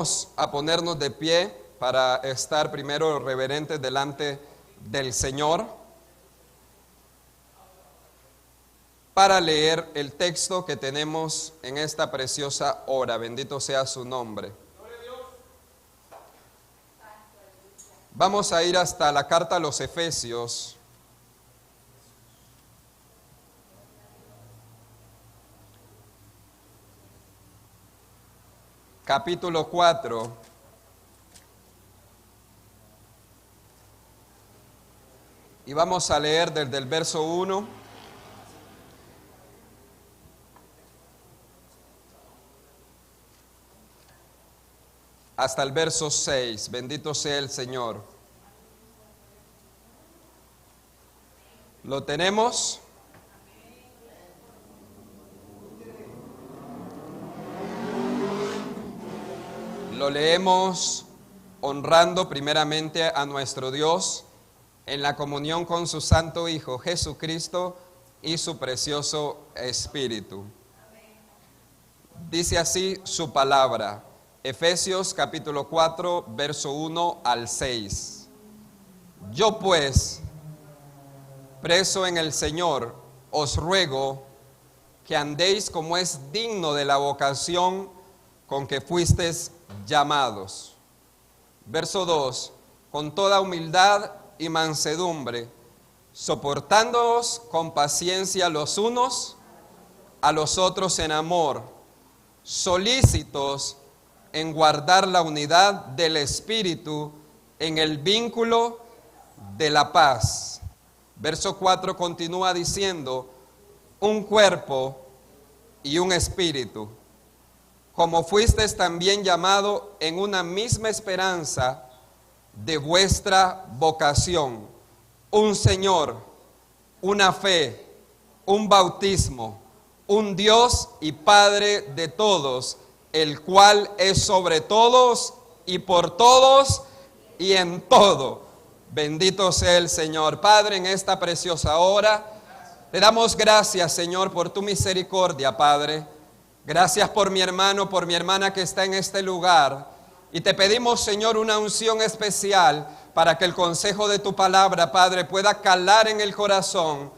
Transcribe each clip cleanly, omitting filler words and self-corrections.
Vamos a ponernos de pie para estar primero reverentes delante del Señor, para leer el texto que tenemos en esta preciosa hora. Bendito sea su nombre. Vamos a ir hasta la carta a los Efesios, capítulo 4, y vamos a leer desde el verso 1 hasta el verso 6. Bendito sea el Señor. ¿Lo tenemos? Lo leemos honrando primeramente a nuestro Dios en la comunión con su Santo Hijo Jesucristo y su precioso Espíritu. Dice así su palabra, Efesios capítulo 4, verso 1 al 6. Yo pues, preso en el Señor, os ruego que andéis como es digno de la vocación con que fuisteis llamados. Verso 2, con toda humildad y mansedumbre, soportándoos con paciencia los unos a los otros en amor, solícitos en guardar la unidad del Espíritu en el vínculo de la paz. Verso 4 continúa diciendo, un cuerpo y un espíritu, como fuisteis también llamado en una misma esperanza de vuestra vocación, un Señor, una fe, un bautismo, un Dios y Padre de todos, el cual es sobre todos y por todos y en todo. Bendito sea el Señor. Padre, en esta preciosa hora, te damos gracias, Señor, por tu misericordia, Padre. Gracias por mi hermano, por mi hermana que está en este lugar. Y te pedimos, Señor, una unción especial para que el consejo de tu palabra, Padre, pueda calar en el corazón.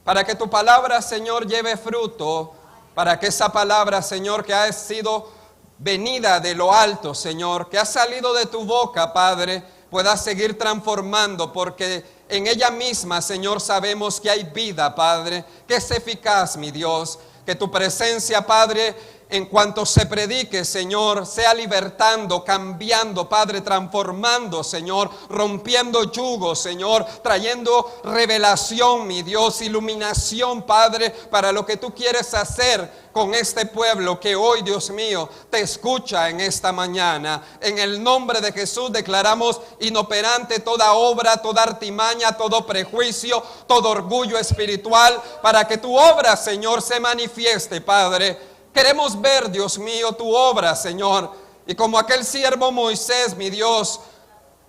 Para que tu palabra, Señor, lleve fruto. Para que esa palabra, Señor, que ha sido venida de lo alto, Señor, que ha salido de tu boca, Padre, pueda seguir transformando, porque en ella misma, Señor, sabemos que hay vida, Padre, que es eficaz, mi Dios. Que tu presencia, Padre, en cuanto se predique, Señor, sea libertando, cambiando, Padre, transformando, Señor, rompiendo yugos, Señor, trayendo revelación, mi Dios, iluminación, Padre, para lo que tú quieres hacer con este pueblo que hoy, Dios mío, te escucha en esta mañana. En el nombre de Jesús declaramos inoperante toda obra, toda artimaña, todo prejuicio, todo orgullo espiritual, para que tu obra, Señor, se manifieste, Padre. Queremos ver, Dios mío, tu obra, Señor. Y como aquel siervo Moisés, mi Dios,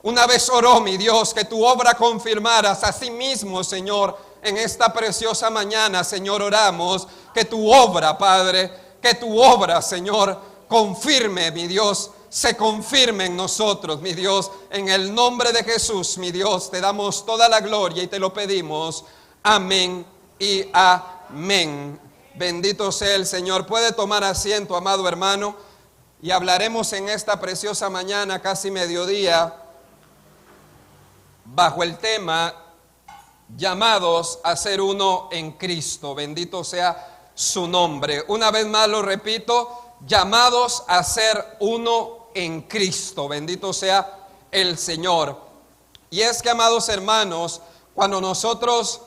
una vez oró, mi Dios, que tu obra confirmaras a sí mismo, Señor. En esta preciosa mañana, Señor, oramos que tu obra, Padre, que tu obra, Señor, confirme, mi Dios, se confirme en nosotros, mi Dios. En el nombre de Jesús, mi Dios, te damos toda la gloria y te lo pedimos. Amén y amén. Bendito sea el Señor. Puede tomar asiento, amado hermano, y hablaremos en esta preciosa mañana, casi mediodía, bajo el tema llamados a ser uno en Cristo. Bendito sea su nombre. Una vez más lo repito, llamados a ser uno en Cristo. Bendito sea el Señor. Y es que, amados hermanos, cuando nosotros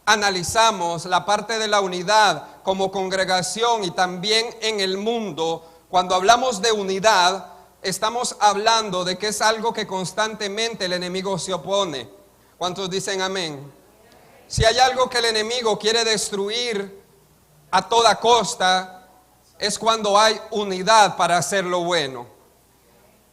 analizamos la parte de la unidad como congregación y también en el mundo, cuando hablamos de unidad, estamos hablando de que es algo que constantemente el enemigo se opone. ¿Cuántos dicen amén? Si hay algo que el enemigo quiere destruir a toda costa, es cuando hay unidad para hacer lo bueno.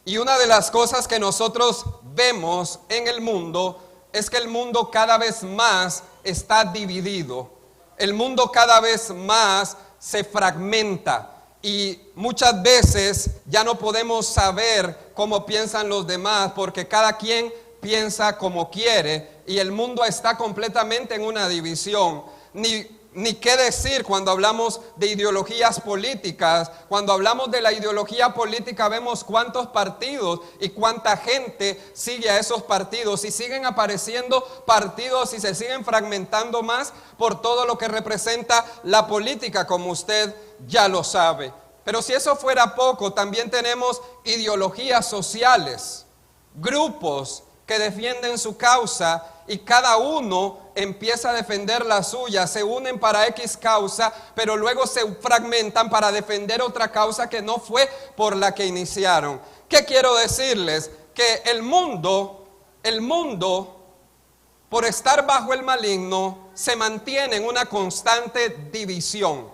Y una de las cosas que nosotros vemos en el mundo es que el mundo cada vez más está dividido. El mundo cada vez más se fragmenta. y muchas veces ya no podemos saber cómo piensan los demás porque cada quien piensa como quiere y el mundo está completamente en una división. Ni qué decir cuando hablamos de ideologías políticas. Cuando hablamos de la ideología política vemos cuántos partidos y cuánta gente sigue a esos partidos y siguen apareciendo partidos y se siguen fragmentando más por todo lo que representa la política, como usted ya lo sabe. Pero si eso fuera poco, también tenemos ideologías sociales, grupos que defienden su causa y cada uno empieza a defender la suya, se unen para X causa, pero luego se fragmentan para defender otra causa que no fue por la que iniciaron. ¿Qué quiero decirles? Que el mundo, por estar bajo el maligno, se mantiene en una constante división,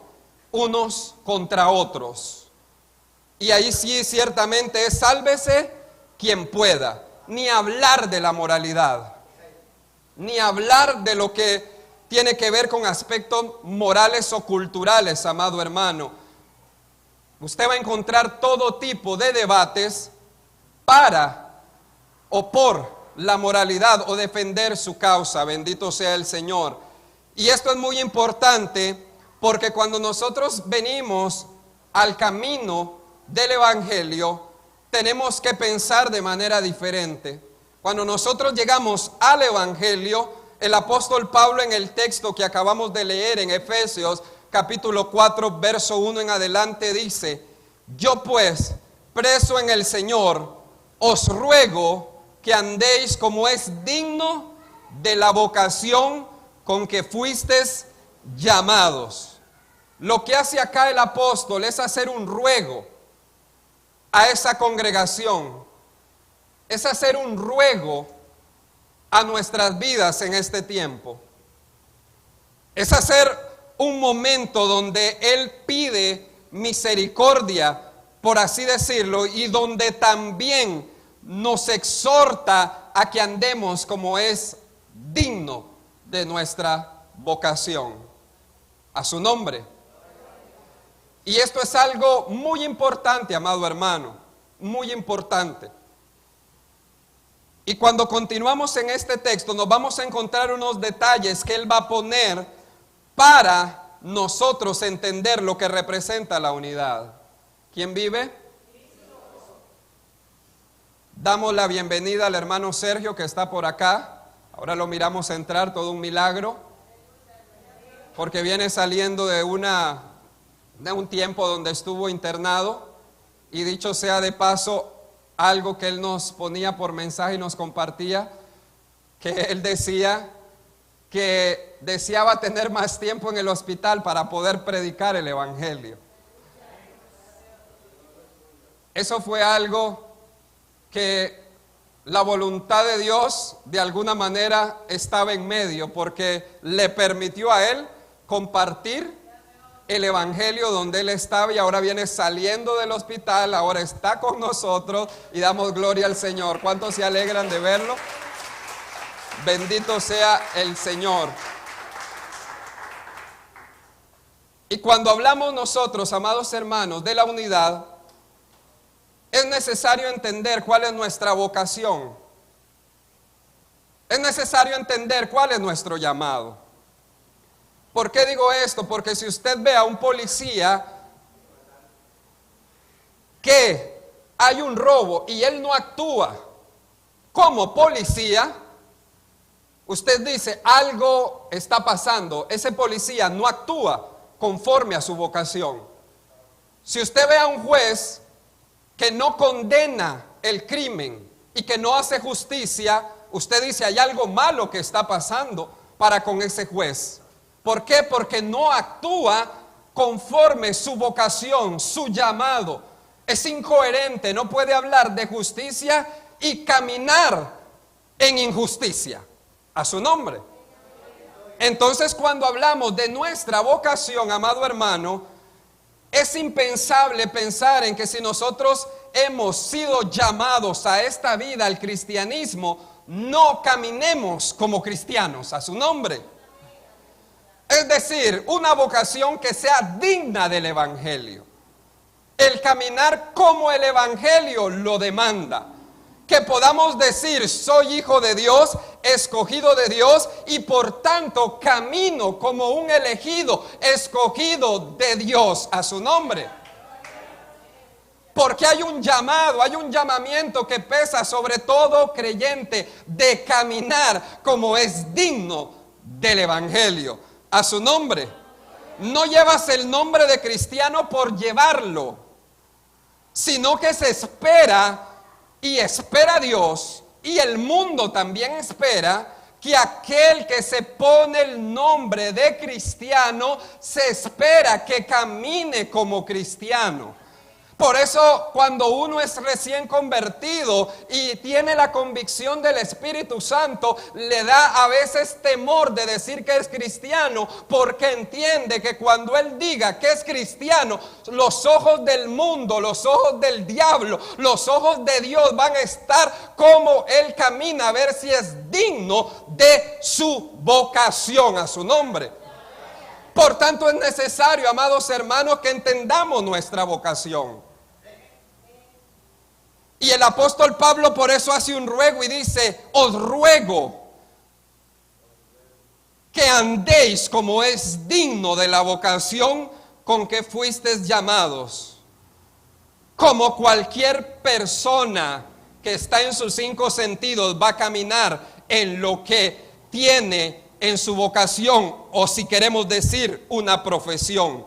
unos contra otros. Y ahí sí, ciertamente es sálvese quien pueda. Ni hablar de la moralidad, ni hablar de lo que tiene que ver con aspectos morales o culturales, amado hermano. Usted va a encontrar todo tipo de debates para o por la moralidad o defender su causa, bendito sea el Señor. Y esto es muy importante porque cuando nosotros venimos al camino del Evangelio, tenemos que pensar de manera diferente. Cuando nosotros llegamos al Evangelio, el apóstol Pablo en el texto que acabamos de leer en Efesios capítulo 4 verso 1 en adelante dice: yo pues, preso en el Señor, os ruego que andéis como es digno de la vocación con que fuisteis llamados. Lo que hace acá el apóstol es hacer un ruego a esa congregación, es hacer un ruego a nuestras vidas en este tiempo. Es hacer un momento donde Él pide misericordia, por así decirlo, y donde también nos exhorta a que andemos como es digno de nuestra vocación. A su nombre. Y esto es algo muy importante, amado hermano, muy importante. Y cuando continuamos en este texto nos vamos a encontrar unos detalles que Él va a poner para nosotros entender lo que representa la unidad. ¿Quién vive? Damos la bienvenida al hermano Sergio que está por acá. Ahora lo miramos entrar, todo un milagro, porque viene saliendo de un tiempo donde estuvo internado, y dicho sea de paso, algo que él nos ponía por mensaje y nos compartía, que él decía que deseaba tener más tiempo en el hospital para poder predicar el Evangelio. Eso fue algo que la voluntad de Dios de alguna manera estaba en medio, porque le permitió a él compartir el Evangelio donde él estaba, y ahora viene saliendo del hospital, ahora está con nosotros y damos gloria al Señor. ¿Cuántos se alegran de verlo? Bendito sea el Señor. Y cuando hablamos nosotros, amados hermanos, de la unidad, es necesario entender cuál es nuestra vocación. Es necesario entender cuál es nuestro llamado. ¿Por qué digo esto? Porque si usted ve a un policía que hay un robo y él no actúa como policía, usted dice, algo está pasando. Ese policía no actúa conforme a su vocación. Si usted ve a un juez que no condena el crimen y que no hace justicia, usted dice, hay algo malo que está pasando para con ese juez. ¿Por qué? Porque no actúa conforme su vocación, su llamado. Es incoherente, no puede hablar de justicia y caminar en injusticia. A su nombre. Entonces, cuando hablamos de nuestra vocación, amado hermano, es impensable pensar en que si nosotros hemos sido llamados a esta vida, al cristianismo, no caminemos como cristianos. A su nombre. Es decir, una vocación que sea digna del Evangelio. El caminar como el Evangelio lo demanda. Que podamos decir, soy hijo de Dios, escogido de Dios, y por tanto camino como un elegido, escogido de Dios a su nombre. Porque hay un llamado, hay un llamamiento que pesa sobre todo creyente de caminar como es digno del Evangelio a su nombre. No llevas el nombre de cristiano por llevarlo, sino que se espera y espera Dios, y el mundo también espera que aquel que se pone el nombre de cristiano, se espera que camine como cristiano. Por eso cuando uno es recién convertido y tiene la convicción del Espíritu Santo, le da a veces temor de decir que es cristiano, porque entiende que cuando él diga que es cristiano, los ojos del mundo, los ojos del diablo, los ojos de Dios van a estar como él camina, a ver si es digno de su vocación a su nombre. Por tanto, es necesario, amados hermanos, que entendamos nuestra vocación. Y el apóstol Pablo por eso hace un ruego y dice, os ruego que andéis como es digno de la vocación con que fuisteis llamados. Como cualquier persona que está en sus 5 sentidos va a caminar en lo que tiene en su vocación, o si queremos decir una profesión.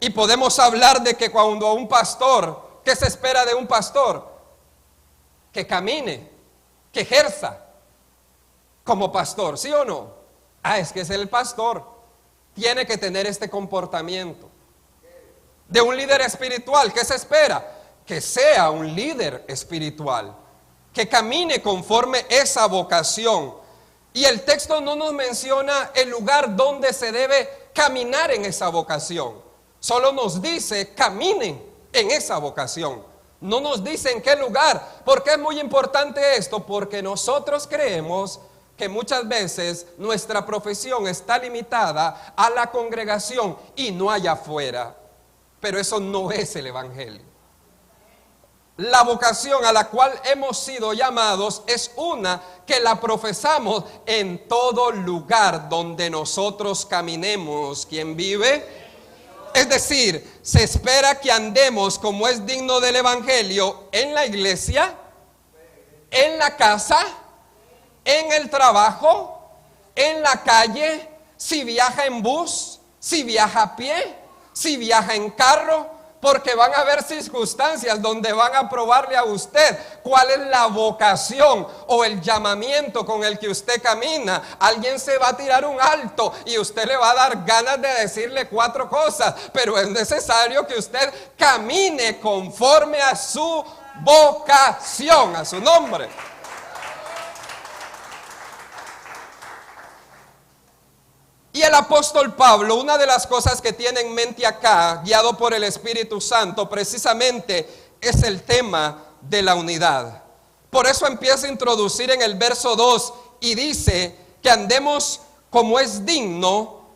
Y podemos hablar de que cuando un pastor, ¿qué se espera de un pastor? Que camine, que ejerza como pastor, ¿sí o no? Es que es el pastor, tiene que tener este comportamiento. De un líder espiritual, ¿qué se espera? Que sea un líder espiritual, que camine conforme esa vocación. Y el texto no nos menciona el lugar donde se debe caminar en esa vocación. Solo nos dice, caminen en esa vocación. No nos dice en qué lugar. ¿Por qué es muy importante esto? Porque nosotros creemos que muchas veces nuestra profesión está limitada a la congregación y no allá afuera. Pero eso no es el Evangelio. La vocación a la cual hemos sido llamados es una que la profesamos en todo lugar donde nosotros caminemos. ¿Quién vive? Es decir, se espera que andemos como es digno del Evangelio en la iglesia, en la casa, en el trabajo, en la calle, si viaja en bus, si viaja a pie, si viaja en carro. Porque van a haber circunstancias donde van a probarle a usted cuál es la vocación o el llamamiento con el que usted camina. Alguien se va a tirar un alto y usted le va a dar ganas de decirle 4 cosas, pero es necesario que usted camine conforme a su vocación, a su nombre. Y el apóstol Pablo, una de las cosas que tiene en mente acá, guiado por el Espíritu Santo, precisamente es el tema de la unidad. Por eso empieza a introducir en el verso 2 y dice que andemos como es digno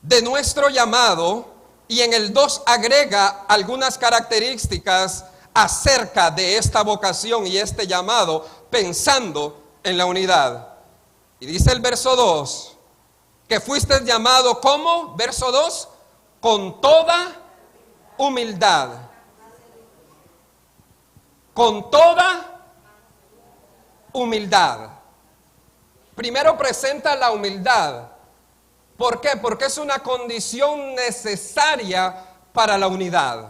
de nuestro llamado, y en el 2 agrega algunas características acerca de esta vocación y este llamado, pensando en la unidad. Y dice el verso 2, que fuiste llamado, ¿cómo? Verso 2, con toda humildad. Con toda humildad. Primero presenta la humildad. ¿Por qué? Porque es una condición necesaria para la unidad.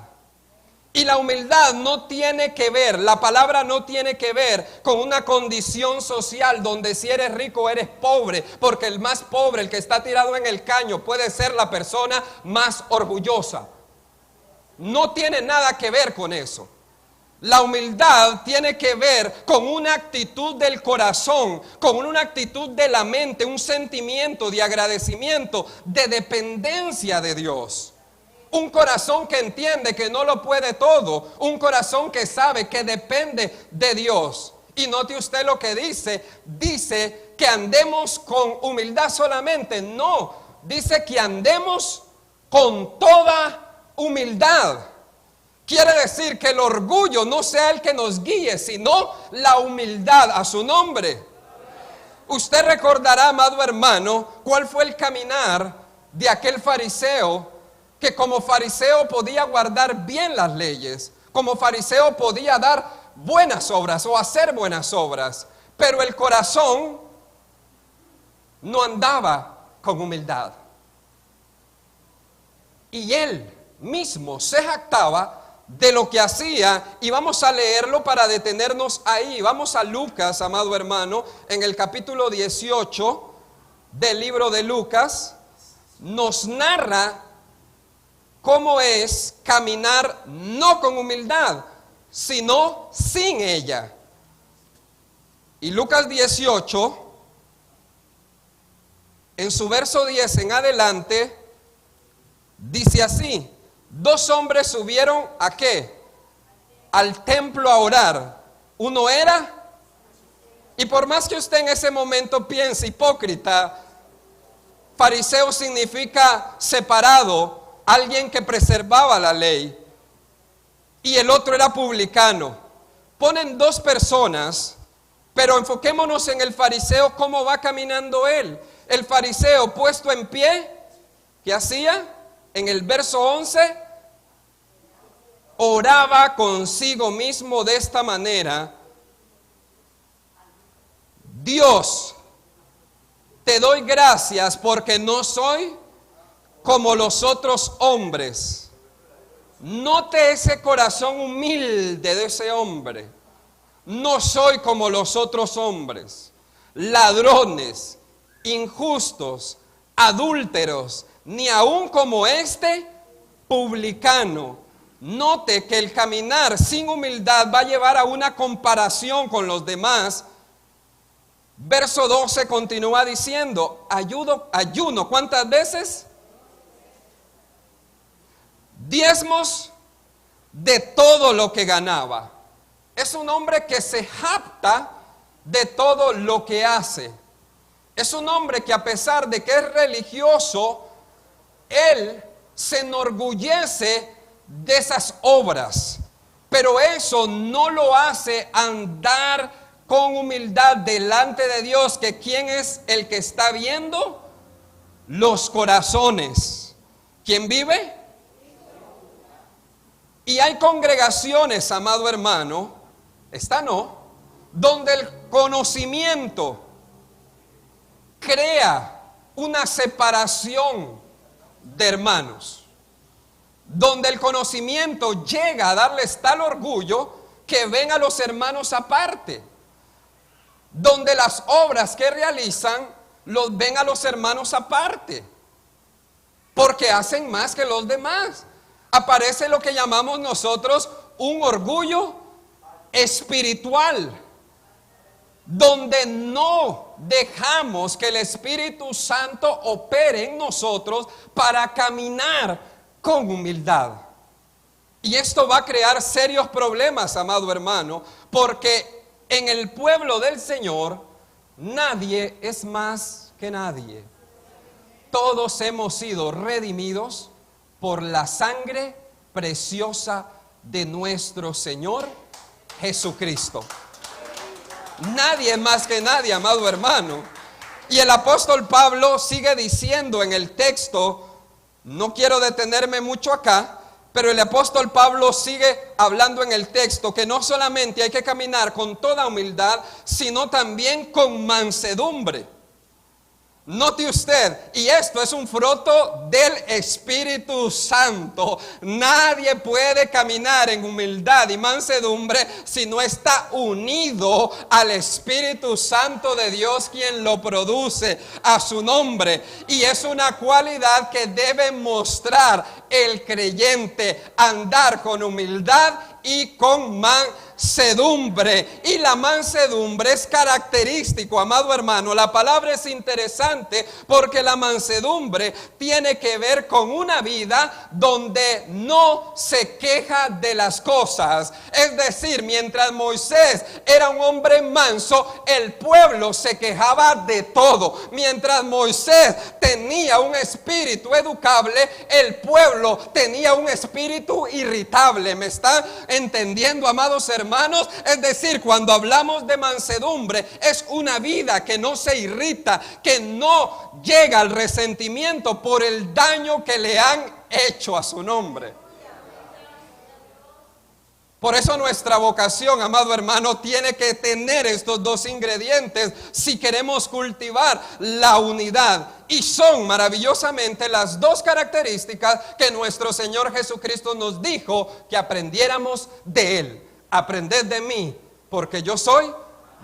Y la humildad no tiene que ver, la palabra no tiene que ver con una condición social donde si eres rico o eres pobre, porque el más pobre, el que está tirado en el caño, puede ser la persona más orgullosa. No tiene nada que ver con eso. La humildad tiene que ver con una actitud del corazón, con una actitud de la mente, un sentimiento de agradecimiento, de dependencia de Dios. Un corazón que entiende que no lo puede todo. Un corazón que sabe que depende de Dios. Y note usted lo que dice. Dice que andemos con humildad solamente. No, dice que andemos con toda humildad. Quiere decir que el orgullo no sea el que nos guíe, sino la humildad a su nombre. Usted recordará, amado hermano, cuál fue el caminar de aquel fariseo que como fariseo podía guardar bien las leyes, como fariseo podía dar buenas obras o hacer buenas obras, pero el corazón no andaba con humildad. Y él mismo se jactaba de lo que hacía, y vamos a leerlo para detenernos ahí. Vamos a Lucas, amado hermano, en el capítulo 18 del libro de Lucas, nos narra cómo es caminar no con humildad, sino sin ella. Y Lucas 18, en su verso 10 en adelante, dice así: 2 hombres subieron ¿a qué? Al templo a orar. Uno era, y por más que usted en ese momento piense hipócrita, fariseo significa separado, alguien que preservaba la ley, y el otro era publicano. Ponen 2 personas, pero enfoquémonos en el fariseo, cómo va caminando él. El fariseo puesto en pie, ¿qué hacía? En el verso 11, oraba consigo mismo de esta manera: Dios, te doy gracias porque no soy como los otros hombres. Note ese corazón humilde de ese hombre. No soy como los otros hombres, ladrones, injustos, adúlteros, ni aun como este publicano. Note que el caminar sin humildad va a llevar a una comparación con los demás. Verso 12 continúa diciendo: ayuno, ¿cuántas veces? Diezmos de todo lo que ganaba. Es un hombre que se jacta de todo lo que hace. Es un hombre que, a pesar de que es religioso, él se enorgullece de esas obras, pero eso no lo hace andar con humildad delante de Dios, que ¿quién es el que está viendo? Los corazones. ¿Quién vive? Y hay congregaciones, amado hermano, esta no, donde el conocimiento crea una separación de hermanos, donde el conocimiento llega a darles tal orgullo que ven a los hermanos aparte, donde las obras que realizan los ven a los hermanos aparte, porque hacen más que los demás. Aparece lo que llamamos nosotros un orgullo espiritual, donde no dejamos que el Espíritu Santo opere en nosotros para caminar con humildad. Y esto va a crear serios problemas, amado hermano, porque en el pueblo del Señor nadie es más que nadie. Todos hemos sido redimidos por la sangre preciosa de nuestro Señor Jesucristo. Nadie más que nadie, amado hermano. Y el apóstol Pablo sigue diciendo en el texto, no quiero detenerme mucho acá, pero el apóstol Pablo sigue hablando en el texto que no solamente hay que caminar con toda humildad, sino también con mansedumbre. Note usted, y esto es un fruto del Espíritu Santo. Nadie puede caminar en humildad y mansedumbre si no está unido al Espíritu Santo de Dios, quien lo produce a su nombre. Y es una cualidad que debe mostrar el creyente: andar con humildad y con mansedumbre. mansedumbre. Y la mansedumbre es característico, amado hermano. La palabra es interesante porque la mansedumbre tiene que ver con una vida donde no se queja de las cosas. Es decir, mientras Moisés era un hombre manso, el pueblo se quejaba de todo. Mientras Moisés tenía un espíritu educable, el pueblo tenía un espíritu irritable. ¿Me están entendiendo, amados hermanos? Es decir, cuando hablamos de mansedumbre, es una vida que no se irrita, que no llega al resentimiento por el daño que le han hecho a su nombre. Por eso nuestra vocación, amado hermano, tiene que tener estos dos ingredientes si queremos cultivar la unidad. Y son maravillosamente las dos características que nuestro Señor Jesucristo nos dijo que aprendiéramos de Él. Aprended de mí, porque yo soy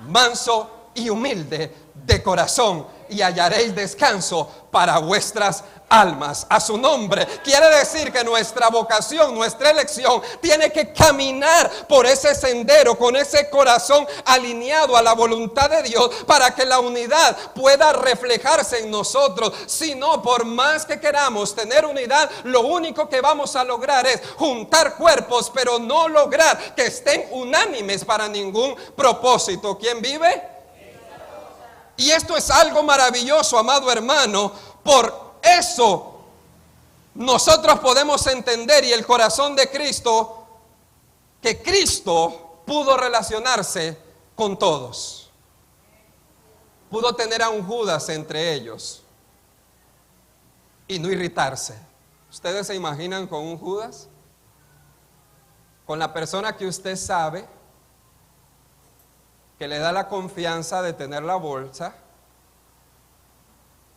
manso y humilde de corazón, y hallaréis descanso para vuestras almas. A su nombre. Quiere decir que nuestra vocación, nuestra elección tiene que caminar por ese sendero con ese corazón alineado a la voluntad de Dios, para que la unidad pueda reflejarse en nosotros. Si no, por más que queramos tener unidad, lo único que vamos a lograr es juntar cuerpos, pero no lograr que estén unánimes para ningún propósito. ¿Quién vive? Y esto es algo maravilloso, amado hermano. Por eso nosotros podemos entender, y el corazón de Cristo, que Cristo pudo relacionarse con todos. Pudo tener a un Judas entre ellos y no irritarse. ¿Ustedes se imaginan con un Judas? Con la persona que usted sabe que le da la confianza de tener la bolsa,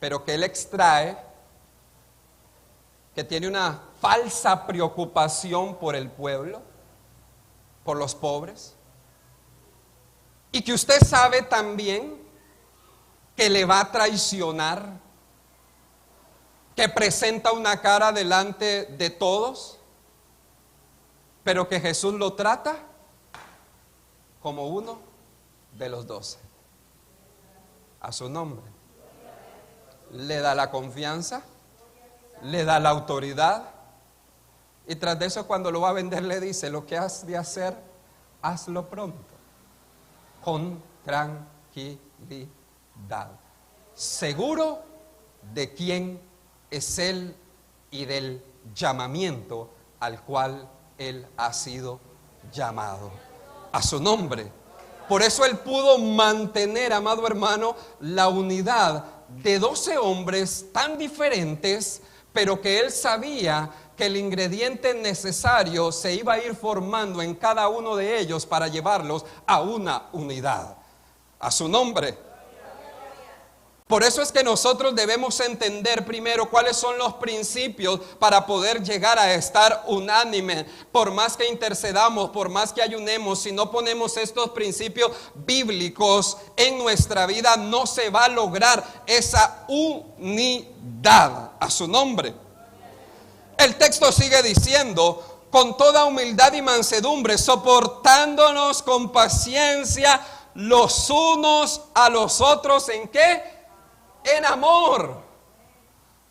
pero que él extrae, que tiene una falsa preocupación por el pueblo, por los pobres, y que usted sabe también que le va a traicionar, que presenta una cara delante de todos, pero que Jesús lo trata como uno de los 12. A su nombre. Le da la confianza, le da la autoridad, y tras de eso, cuando lo va a vender, le dice: lo que has de hacer, hazlo pronto, con tranquilidad, seguro de quién es él y del llamamiento al cual él ha sido llamado. A su nombre. Por eso él pudo mantener, amado hermano, la unidad de 12 hombres tan diferentes, pero que él sabía que el ingrediente necesario se iba a ir formando en cada uno de ellos para llevarlos a una unidad. A su nombre. Por eso es que nosotros debemos entender primero cuáles son los principios para poder llegar a estar unánime. Por más que intercedamos, por más que ayunemos, si no ponemos estos principios bíblicos en nuestra vida, no se va a lograr esa unidad. A su nombre. El texto sigue diciendo: con toda humildad y mansedumbre, soportándonos con paciencia los unos a los otros. ¿En qué? En amor.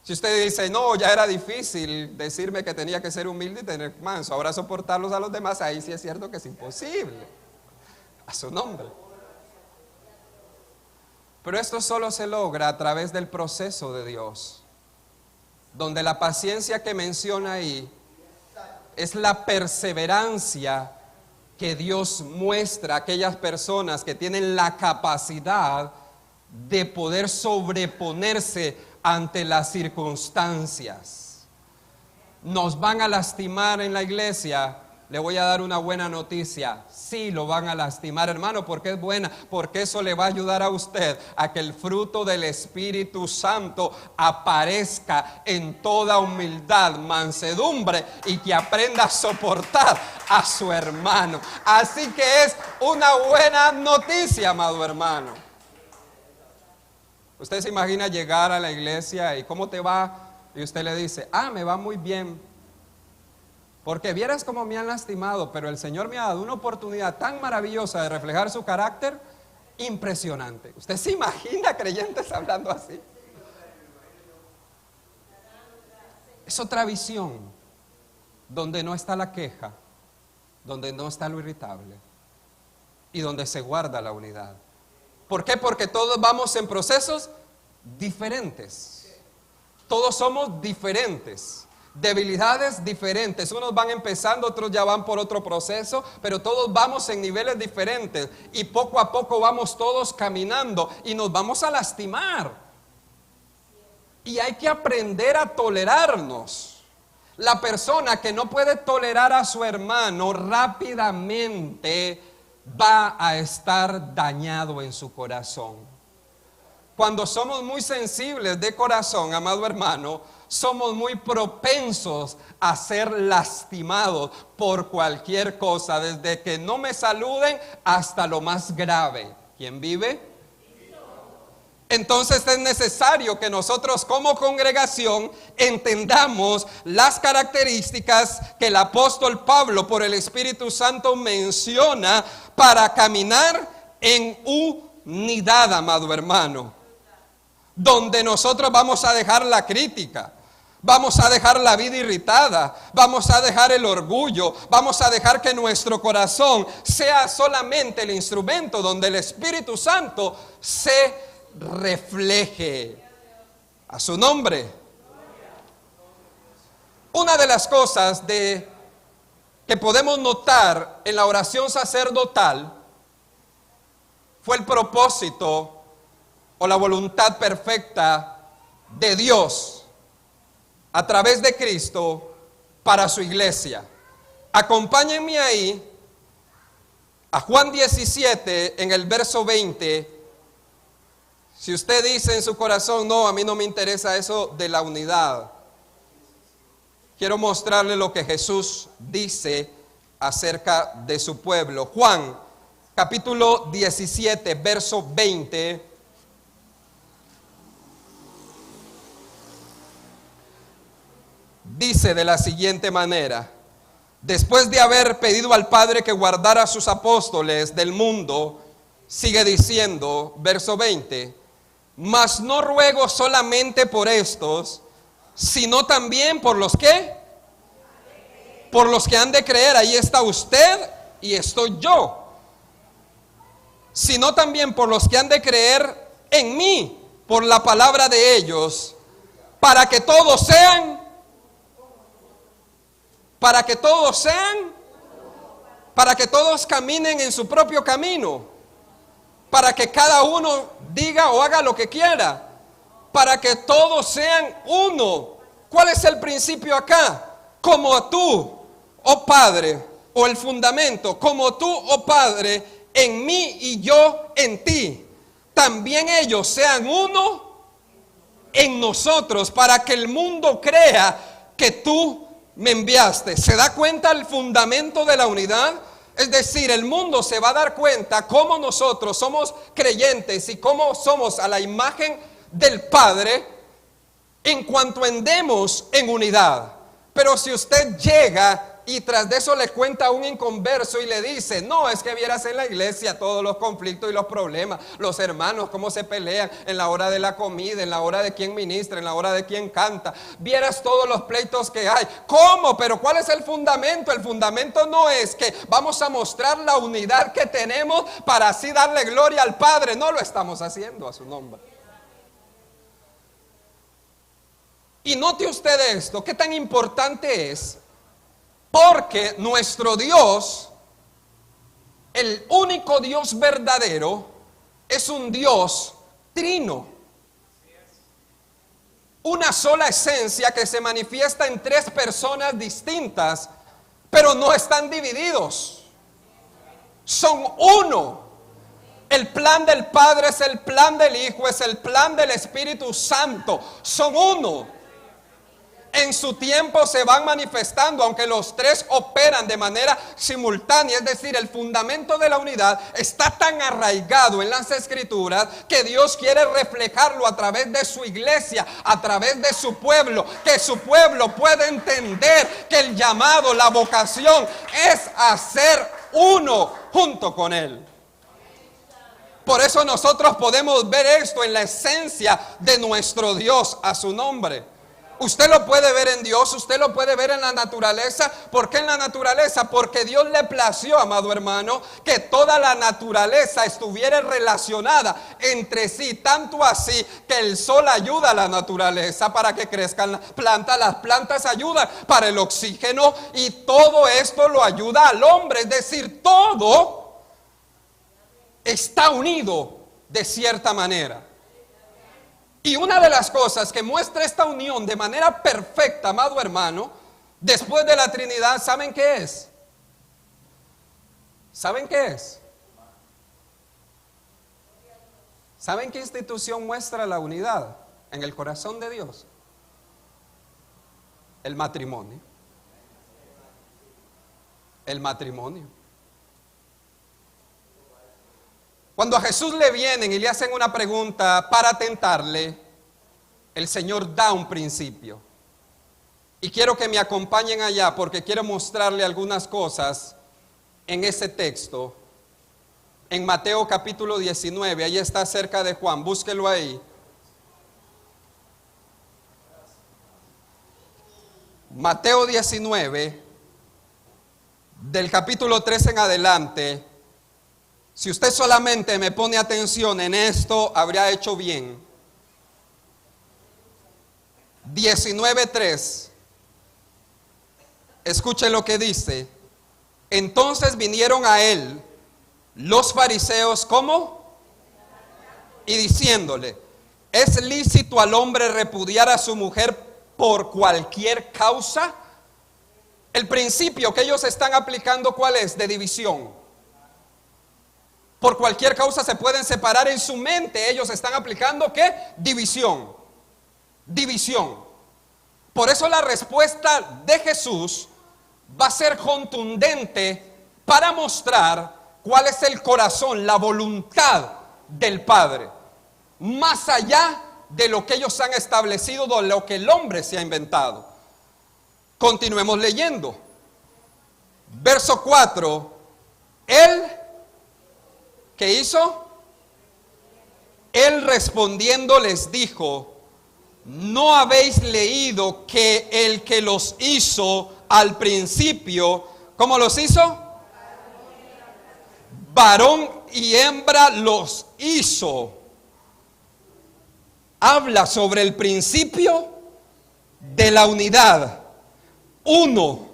Si usted dice: no, ya era difícil decirme que tenía que ser humilde y tener manso, ahora soportarlos a los demás, ahí sí es cierto que es imposible. A su nombre. Pero esto solo se logra a través del proceso de Dios, donde la paciencia que menciona ahí es la perseverancia que Dios muestra a aquellas personas que tienen la capacidad de poder sobreponerse ante las circunstancias. Nos van a lastimar en la iglesia. Le voy a dar una buena noticia: sí, lo van a lastimar, hermano, porque es buena, porque eso le va a ayudar a usted a que el fruto del Espíritu Santo aparezca en toda humildad, mansedumbre, y que aprenda a soportar a su hermano. Así que es una buena noticia, amado hermano. Usted se imagina llegar a la iglesia y: ¿cómo te va? Y usted le dice: me va muy bien. Porque vieras cómo me han lastimado, pero el Señor me ha dado una oportunidad tan maravillosa de reflejar su carácter, impresionante. ¿Usted se imagina creyentes hablando así? Es otra visión, donde no está la queja, donde no está lo irritable y donde se guarda la unidad. ¿Por qué? Porque todos vamos en procesos diferentes. Todos somos diferentes. Debilidades diferentes, unos van empezando, otros ya van por otro proceso, pero todos vamos en niveles diferentes y poco a poco vamos todos caminando y nos vamos a lastimar. Y hay que aprender a tolerarnos. La persona que no puede tolerar a su hermano rápidamente va a estar dañado en su corazón. Cuando somos muy sensibles de corazón, amado hermano, somos muy propensos a ser lastimados por cualquier cosa, desde que no me saluden hasta lo más grave. ¿Quién vive? Entonces es necesario que nosotros como congregación entendamos las características que el apóstol Pablo por el Espíritu Santo menciona para caminar en unidad, amado hermano. Donde nosotros vamos a dejar la crítica, vamos a dejar la vida irritada, vamos a dejar el orgullo, vamos a dejar que nuestro corazón sea solamente el instrumento donde el Espíritu Santo se refleje. A su nombre. Una de las cosas que podemos notar en la oración sacerdotal fue el propósito o la voluntad perfecta de Dios a través de Cristo para su iglesia. Acompáñenme ahí a Juan 17 en el verso 20. Si usted dice en su corazón, no, a mí no me interesa eso de la unidad, quiero mostrarle lo que Jesús dice acerca de su pueblo. Juan capítulo 17 verso 20. Dice de la siguiente manera: después de haber pedido al Padre que guardara a sus apóstoles del mundo, sigue diciendo, verso 20, mas no ruego solamente por estos, sino también por los que, por los que han de creer. Ahí está usted y estoy yo. Sino también por los que han de creer en mí, por la palabra de ellos, para que todos sean, para que todos caminen en su propio camino, para que cada uno diga o haga lo que quiera, para que todos sean uno. ¿Cuál es el principio acá? Como tú, oh Padre, o el fundamento, como tú, oh Padre, en mí y yo en ti, también ellos sean uno en nosotros, para que el mundo crea que tú me enviaste. ¿Se da cuenta el fundamento de la unidad? Es decir, el mundo se va a dar cuenta cómo nosotros somos creyentes y cómo somos a la imagen del Padre en cuanto andemos en unidad. Pero si usted llega y tras de eso le cuenta a un inconverso y le dice, no, es que vieras en la iglesia todos los conflictos y los problemas, los hermanos cómo se pelean en la hora de la comida, en la hora de quién ministra, en la hora de quién canta, vieras todos los pleitos que hay. ¿Cómo? Pero ¿cuál es el fundamento? El fundamento no es que vamos a mostrar la unidad que tenemos para así darle gloria al Padre. No lo estamos haciendo a su nombre. Y note usted esto, qué tan importante es. Porque nuestro Dios, el único Dios verdadero, es un Dios trino. Una sola esencia que se manifiesta en tres personas distintas, pero no están divididos. Son uno. El plan del Padre es el plan del Hijo, es el plan del Espíritu Santo. Son uno. En su tiempo se van manifestando, aunque los tres operan de manera simultánea. Es decir, el fundamento de la unidad está tan arraigado en las Escrituras que Dios quiere reflejarlo a través de su iglesia, a través de su pueblo, que su pueblo pueda entender que el llamado, la vocación es hacer uno junto con Él. Por eso nosotros podemos ver esto en la esencia de nuestro Dios, a su nombre. Usted lo puede ver en Dios, usted lo puede ver en la naturaleza. ¿Por qué en la naturaleza? Porque Dios le plació, amado hermano, que toda la naturaleza estuviera relacionada entre sí. Tanto así que el sol ayuda a la naturaleza para que crezcan las plantas ayudan para el oxígeno, y todo esto lo ayuda al hombre. Es decir, todo está unido de cierta manera. Y una de las cosas que muestra esta unión de manera perfecta, amado hermano, después de la Trinidad, ¿saben qué es? ¿Saben qué es? ¿Saben qué institución muestra la unidad en el corazón de Dios? El matrimonio. El matrimonio. Cuando a Jesús le vienen y le hacen una pregunta para tentarle, el Señor da un principio. Y quiero que me acompañen allá porque quiero mostrarle algunas cosas en ese texto. En Mateo capítulo 19, ahí está cerca de Juan, búsquelo ahí. Mateo 19, del capítulo 3 en adelante. Si usted solamente me pone atención en esto, habría hecho bien. 19:3. Escuche lo que dice. Entonces vinieron a él los fariseos, ¿cómo? Y diciéndole: ¿es lícito al hombre repudiar a su mujer por cualquier causa? El principio que ellos están aplicando, ¿cuál es? De división. Por cualquier causa se pueden separar. En su mente ellos están aplicando ¿qué? División. División. Por eso la respuesta de Jesús va a ser contundente para mostrar cuál es el corazón, la voluntad del Padre, más allá de lo que ellos han establecido, de lo que el hombre se ha inventado. Continuemos leyendo. Verso 4. Él, ¿qué hizo? Él respondiendo les dijo: ¿no habéis leído que el que los hizo al principio, ¿cómo los hizo? Varón y hembra los hizo. Habla sobre el principio de la unidad. Uno,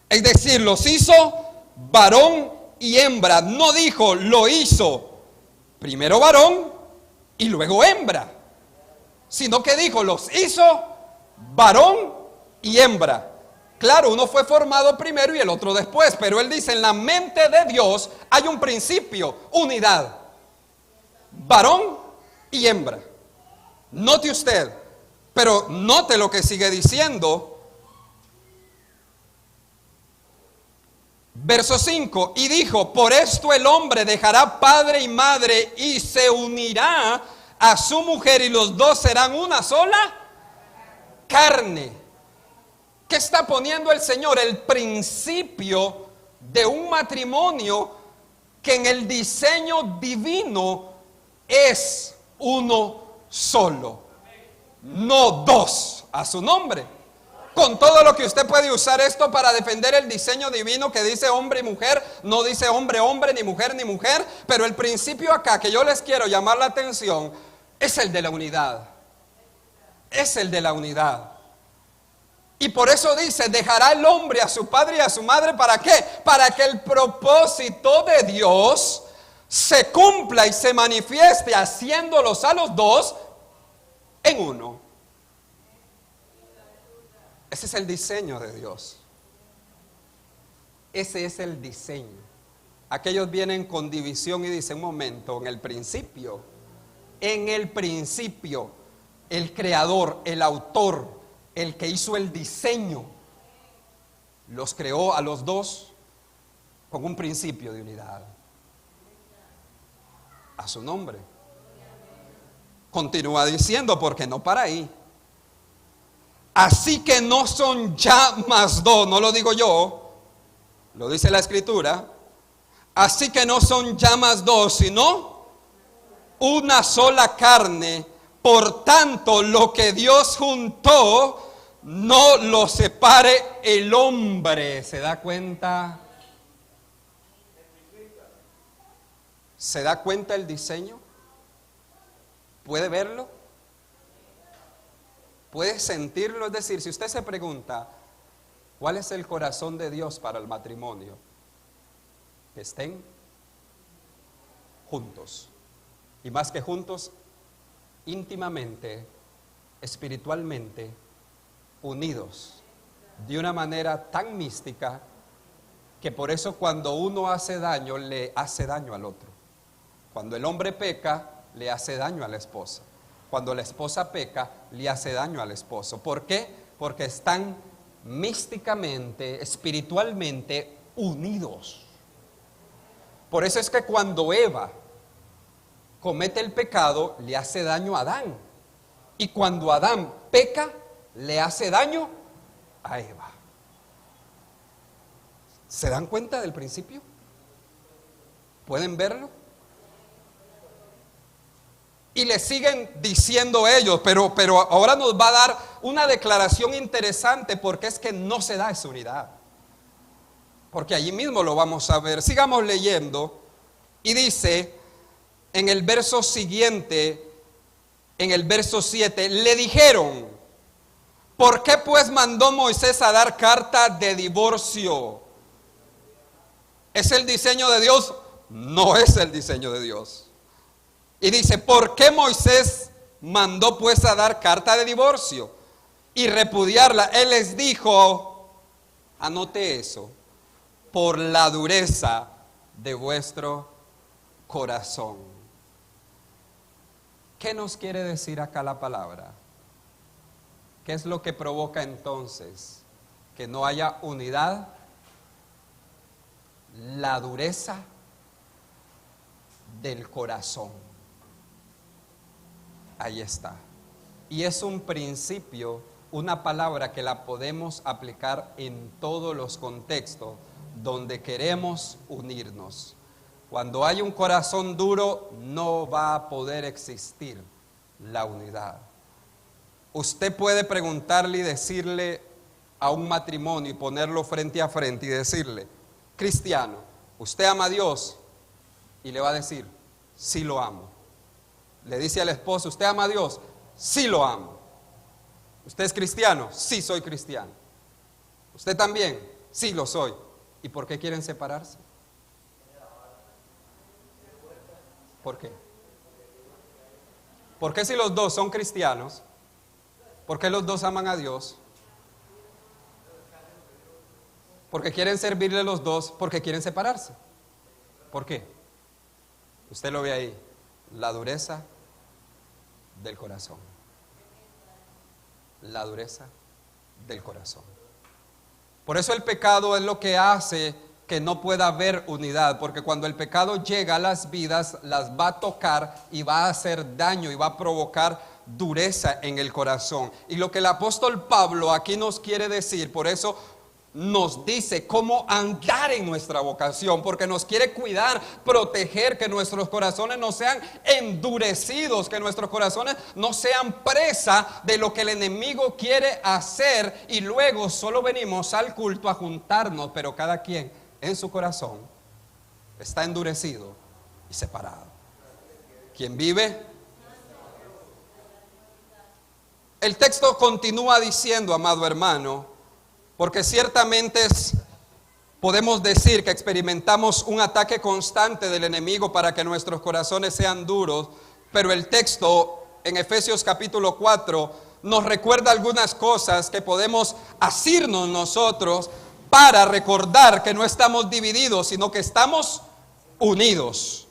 es decir, los hizo varón y hembra. No dijo lo hizo primero varón y luego hembra, sino que dijo los hizo varón y hembra. Claro, uno fue formado primero y el otro después, pero él dice: en la mente de Dios hay un principio, unidad, varón y hembra. Note usted, pero note lo que sigue diciendo. Verso 5, y dijo: por esto el hombre dejará padre y madre y se unirá a su mujer, y los dos serán una sola carne. ¿Qué está poniendo el Señor? El principio de un matrimonio que en el diseño divino es uno solo, no dos, a su nombre. Con todo lo que usted puede usar esto para defender el diseño divino que dice hombre y mujer, no dice hombre, hombre, ni mujer, pero el principio acá que yo les quiero llamar la atención es el de la unidad. Es el de la unidad. Y por eso dice: dejará el hombre a su padre y a su madre. ¿Para qué? Para que el propósito de Dios se cumpla y se manifieste, haciéndolos a los dos en uno. Ese es el diseño de Dios. Ese es el diseño. Aquellos vienen con división y dicen: un momento, en el principio, el creador, el autor, el que hizo el diseño, los creó a los dos con un principio de unidad. A su nombre. Continúa diciendo, porque no para ahí. Así que no son ya más dos, no lo digo yo, lo dice la Escritura. Así que no son ya más dos, sino una sola carne. Por tanto, lo que Dios juntó, no lo separe el hombre. ¿Se da cuenta? ¿Se da cuenta el diseño? ¿Puede verlo? ¿Puede sentirlo? Es decir, si usted se pregunta, ¿cuál es el corazón de Dios para el matrimonio? Que estén juntos. Y más que juntos, íntimamente, espiritualmente, unidos. De una manera tan mística, que por eso cuando uno hace daño, le hace daño al otro. Cuando el hombre peca, le hace daño a la esposa. Cuando la esposa peca, le hace daño al esposo. ¿Por qué? Porque están místicamente, espiritualmente unidos. Por eso es que cuando Eva comete el pecado, le hace daño a Adán. Y cuando Adán peca, le hace daño a Eva. ¿Se dan cuenta del principio? ¿Pueden verlo? Y le siguen diciendo ellos, pero ahora nos va a dar una declaración interesante, porque es que no se da esa unidad. Porque allí mismo lo vamos a ver. Sigamos leyendo. Y dice en el verso siguiente, en el verso 7, le dijeron: ¿por qué pues mandó Moisés a dar carta de divorcio? ¿Es el diseño de Dios? No es el diseño de Dios. Y dice, ¿por qué Moisés mandó pues a dar carta de divorcio y repudiarla? Él les dijo, anote eso, por la dureza de vuestro corazón. ¿Qué nos quiere decir acá la palabra? ¿Qué es lo que provoca entonces que no haya unidad? La dureza del corazón. Ahí está. Y es un principio, una palabra que la podemos aplicar en todos los contextos donde queremos unirnos. Cuando hay un corazón duro, no va a poder existir la unidad. Usted puede preguntarle y decirle a un matrimonio y ponerlo frente a frente y decirle, cristiano, ¿usted ama a Dios? Y le va a decir, sí lo amo. Le dice al esposo, ¿usted ama a Dios? Sí lo amo. ¿Usted es cristiano? Sí soy cristiano. ¿Usted también? Sí lo soy. ¿Y por qué quieren separarse? ¿Por qué? ¿Por qué si los dos son cristianos? ¿Por qué los dos aman a Dios? Porque quieren servirle los dos, porque quieren separarse. ¿Por qué? Usted lo ve ahí, la dureza del corazón. La dureza del corazón. Por eso el pecado es lo que hace que no pueda haber unidad, porque cuando el pecado llega a las vidas, las va a tocar y va a hacer daño y va a provocar dureza en el corazón. Y lo que el apóstol Pablo aquí nos quiere decir, por eso nos dice cómo andar en nuestra vocación, porque nos quiere cuidar, proteger, que nuestros corazones no sean endurecidos, que nuestros corazones no sean presa de lo que el enemigo quiere hacer, y luego solo venimos al culto a juntarnos, pero cada quien en su corazón está endurecido y separado. ¿Quién vive? El texto continúa diciendo, amado hermano, porque ciertamente podemos decir que experimentamos un ataque constante del enemigo para que nuestros corazones sean duros, pero el texto en Efesios capítulo 4 nos recuerda algunas cosas que podemos asirnos nosotros para recordar que no estamos divididos, sino que estamos unidos.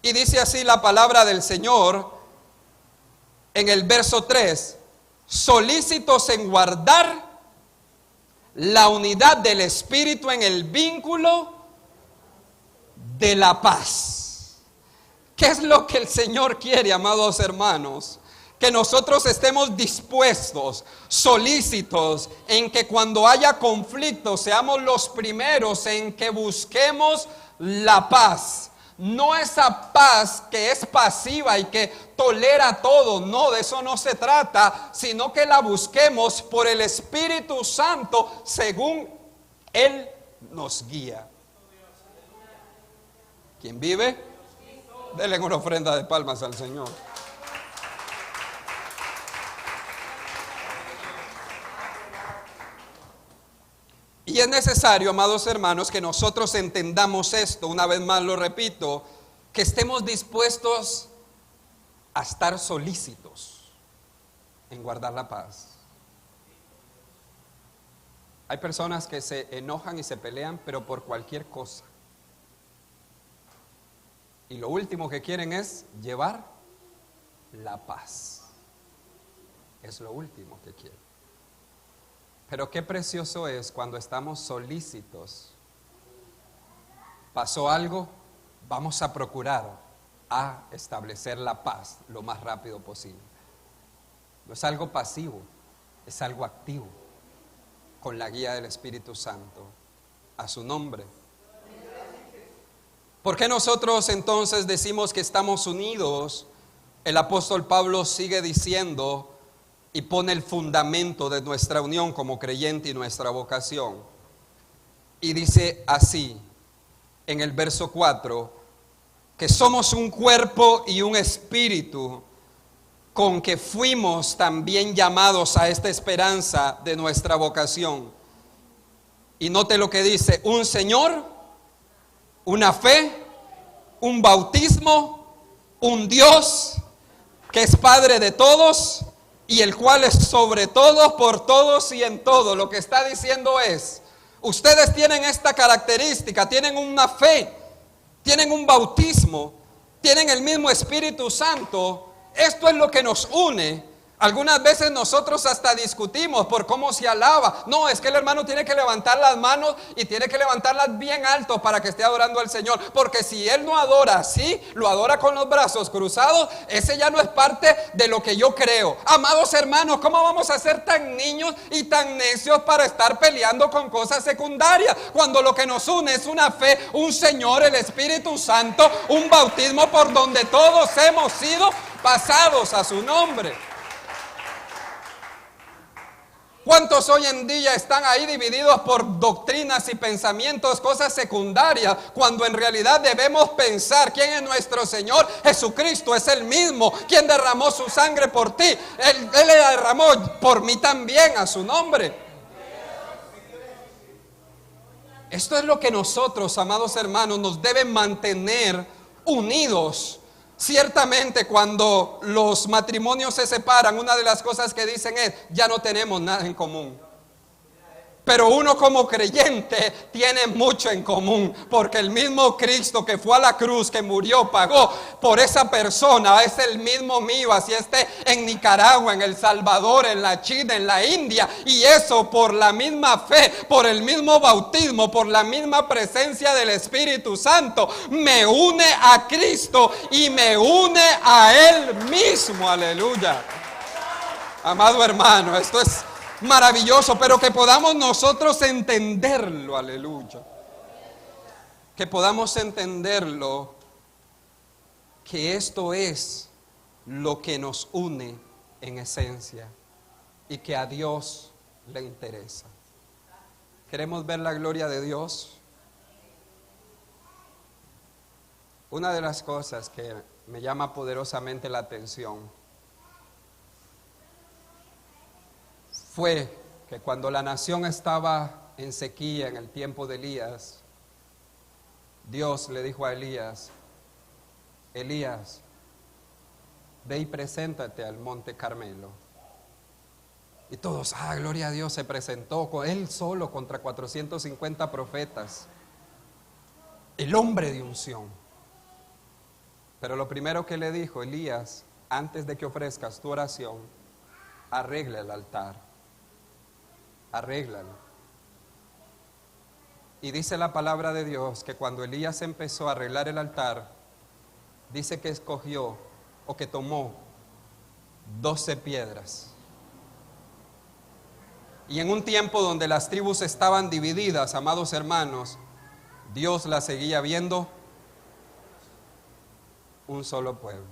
Y dice así la palabra del Señor en el verso 3: solícitos en guardar la unidad del Espíritu en el vínculo de la paz. ¿Qué es lo que el Señor quiere, amados hermanos? Que nosotros estemos dispuestos, solícitos, en que cuando haya conflicto seamos los primeros en que busquemos la paz. No esa paz que es pasiva y que tolera todo, no, de eso no se trata, sino que la busquemos por el Espíritu Santo según Él nos guía. ¿Quién vive? Denle una ofrenda de palmas al Señor. Y es necesario, amados hermanos, que nosotros entendamos esto, una vez más lo repito, que estemos dispuestos a estar solícitos en guardar la paz. Hay personas que se enojan y se pelean, pero por cualquier cosa. Y lo último que quieren es llevar la paz. Es lo último que quieren. Pero qué precioso es cuando estamos solícitos. Pasó algo, vamos a procurar a establecer la paz lo más rápido posible. No es algo pasivo, es algo activo, con la guía del Espíritu Santo. A su nombre. ¿Por qué nosotros entonces decimos que estamos unidos? El apóstol Pablo sigue diciendo y pone el fundamento de nuestra unión como creyente y nuestra vocación. Y dice así, en el verso 4, que somos un cuerpo y un espíritu, con que fuimos también llamados a esta esperanza de nuestra vocación. Y note lo que dice: un Señor, una fe, un bautismo, un Dios que es Padre de todos y el cual es sobre todo, por todos y en todo. Lo que está diciendo es: ustedes tienen esta característica, tienen una fe, tienen un bautismo, tienen el mismo Espíritu Santo. Esto es lo que nos une. Algunas veces nosotros hasta discutimos por cómo se alaba. No, es que el hermano tiene que levantar las manos y tiene que levantarlas bien alto para que esté adorando al Señor. Porque si él no adora así, lo adora con los brazos cruzados, ese ya no es parte de lo que yo creo. Amados hermanos, ¿cómo vamos a ser tan niños y tan necios para estar peleando con cosas secundarias? Cuando lo que nos une es una fe, un Señor, el Espíritu Santo, un bautismo por donde todos hemos sido pasados a su nombre. ¿Cuántos hoy en día están ahí divididos por doctrinas y pensamientos, cosas secundarias, cuando en realidad debemos pensar quién es nuestro Señor? Jesucristo es el mismo, quien derramó su sangre por ti. Él la derramó por mí también, a su nombre. Esto es lo que nosotros, amados hermanos, nos debe mantener unidos. Ciertamente, cuando los matrimonios se separan, una de las cosas que dicen es: ya no tenemos nada en común. Pero uno como creyente tiene mucho en común, porque el mismo Cristo que fue a la cruz, que murió, pagó por esa persona, es el mismo mío, así esté en Nicaragua, en El Salvador, en la China, en la India. Y eso por la misma fe, por el mismo bautismo, por la misma presencia del Espíritu Santo, me une a Cristo y me une a Él mismo. Aleluya. Amado hermano, esto es maravilloso, pero que podamos nosotros entenderlo, aleluya. Que podamos entenderlo, que esto es lo que nos une en esencia y que a Dios le interesa. ¿Queremos ver la gloria de Dios? Una de las cosas que me llama poderosamente la atención fue que cuando la nación estaba en sequía en el tiempo de Elías, Dios le dijo a Elías: Elías, ve y preséntate al monte Carmelo. Y todos, gloria a Dios, se presentó con él solo contra 450 profetas, el hombre de unción. Pero lo primero que le dijo: Elías, antes de que ofrezcas tu oración, arregla el altar. Arréglalo. Y dice la palabra de Dios que cuando Elías empezó a arreglar el altar, dice que escogió o que tomó 12 piedras. Y en un tiempo donde las tribus estaban divididas, amados hermanos, Dios las seguía viendo un solo pueblo.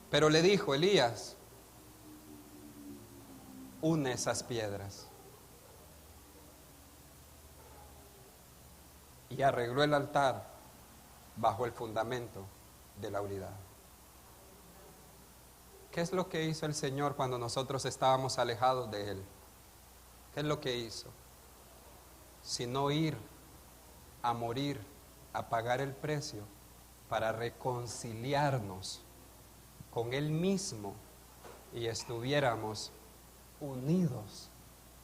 Pero le dijo: Elías, une esas piedras. Y arregló el altar bajo el fundamento de la unidad. ¿Qué es lo que hizo el Señor cuando nosotros estábamos alejados de Él? ¿Qué es lo que hizo? Sino ir a morir, a pagar el precio para reconciliarnos con Él mismo y estuviéramos unidos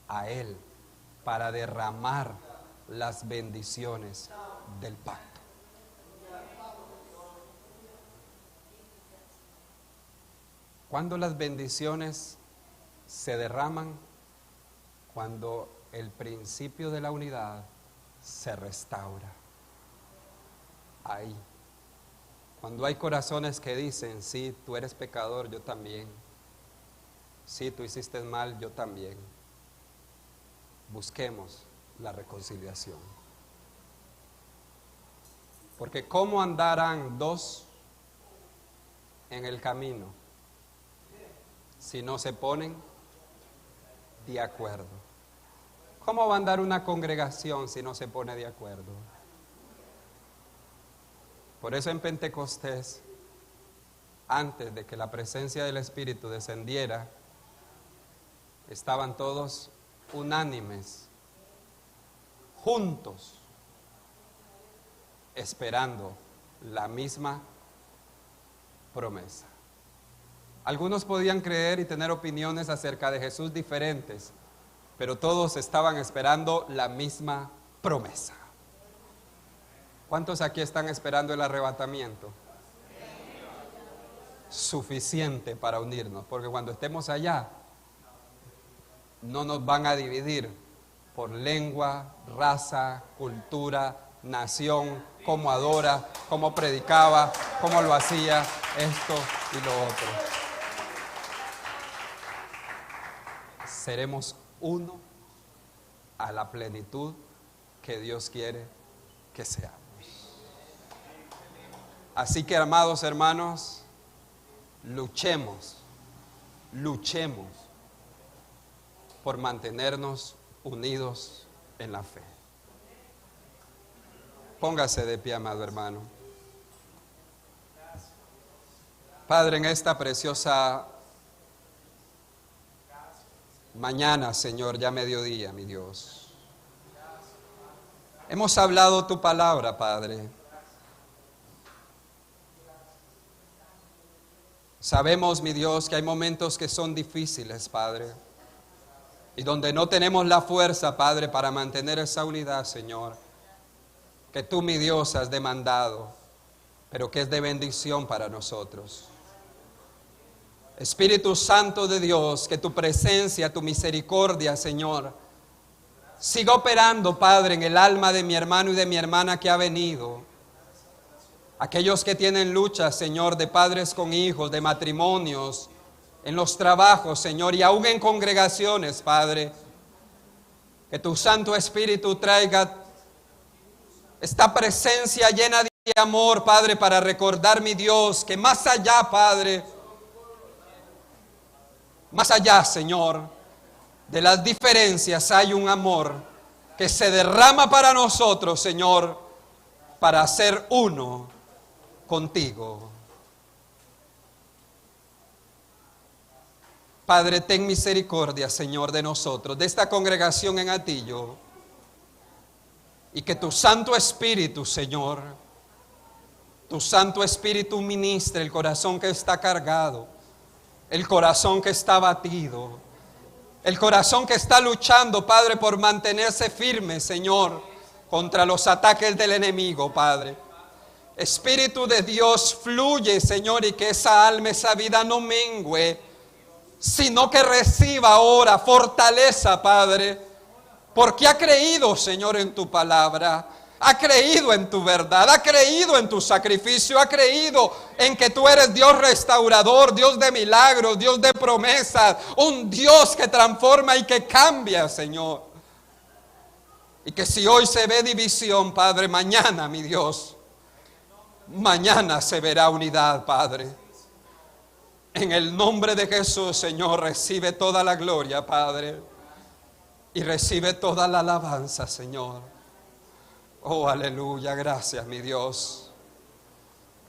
a Él para derramar las bendiciones del pacto. Cuando las bendiciones se derraman, cuando el principio de la unidad se restaura. Ahí. Cuando hay corazones que dicen: sí, tú eres pecador, yo también. Sí, tú hiciste mal, yo también. Busquemos la reconciliación. Porque ¿cómo andarán dos en el camino si no se ponen de acuerdo? ¿Cómo va a andar una congregación si no se pone de acuerdo? Por eso en Pentecostés, antes de que la presencia del Espíritu descendiera, estaban todos unánimes, juntos, esperando la misma promesa. Algunos podían creer y tener opiniones acerca de Jesús diferentes, pero todos estaban esperando la misma promesa. ¿Cuántos aquí están esperando el arrebatamiento? Suficiente para unirnos, porque cuando estemos allá, no nos van a dividir por lengua, raza, cultura, nación, cómo adora, cómo predicaba, cómo lo hacía, esto y lo otro. Seremos uno a la plenitud que Dios quiere que seamos. Así que, amados hermanos, luchemos por mantenernos unidos en la fe. Póngase de pie, amado hermano. Padre, en esta preciosa mañana, Señor, ya mediodía, mi Dios, hemos hablado tu palabra, Padre. Sabemos, mi Dios, que hay momentos que son difíciles, Padre, y donde no tenemos la fuerza, Padre, para mantener esa unidad, Señor, que tú, mi Dios, has demandado, pero que es de bendición para nosotros. Espíritu Santo de Dios, que tu presencia, tu misericordia, Señor, siga operando, Padre, en el alma de mi hermano y de mi hermana que ha venido. Aquellos que tienen luchas, Señor, de padres con hijos, de matrimonios, en los trabajos, Señor, y aún en congregaciones, Padre, que tu Santo Espíritu traiga esta presencia llena de amor, Padre, para recordar, mi Dios, que más allá, Padre, más allá, Señor, de las diferencias hay un amor que se derrama para nosotros, Señor, para ser uno contigo. Padre, ten misericordia, Señor, de nosotros, de esta congregación en Atillo, y que tu Santo Espíritu, Señor, tu Santo Espíritu ministre el corazón que está cargado, el corazón que está abatido, el corazón que está luchando, Padre, por mantenerse firme, Señor, contra los ataques del enemigo, Padre. Espíritu de Dios, fluye, Señor, y que esa alma, esa vida no mengüe, sino que reciba ahora fortaleza, Padre, porque ha creído, Señor, en tu palabra, ha creído en tu verdad, ha creído en tu sacrificio, ha creído en que tú eres Dios restaurador, Dios de milagros, Dios de promesas, un Dios que transforma y que cambia, Señor. Y que si hoy se ve división, Padre, mañana, mi Dios, mañana se verá unidad, Padre. En el nombre de Jesús, Señor, recibe toda la gloria, Padre, y recibe toda la alabanza, Señor. Oh, aleluya, gracias, mi Dios.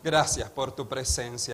Gracias por tu presencia.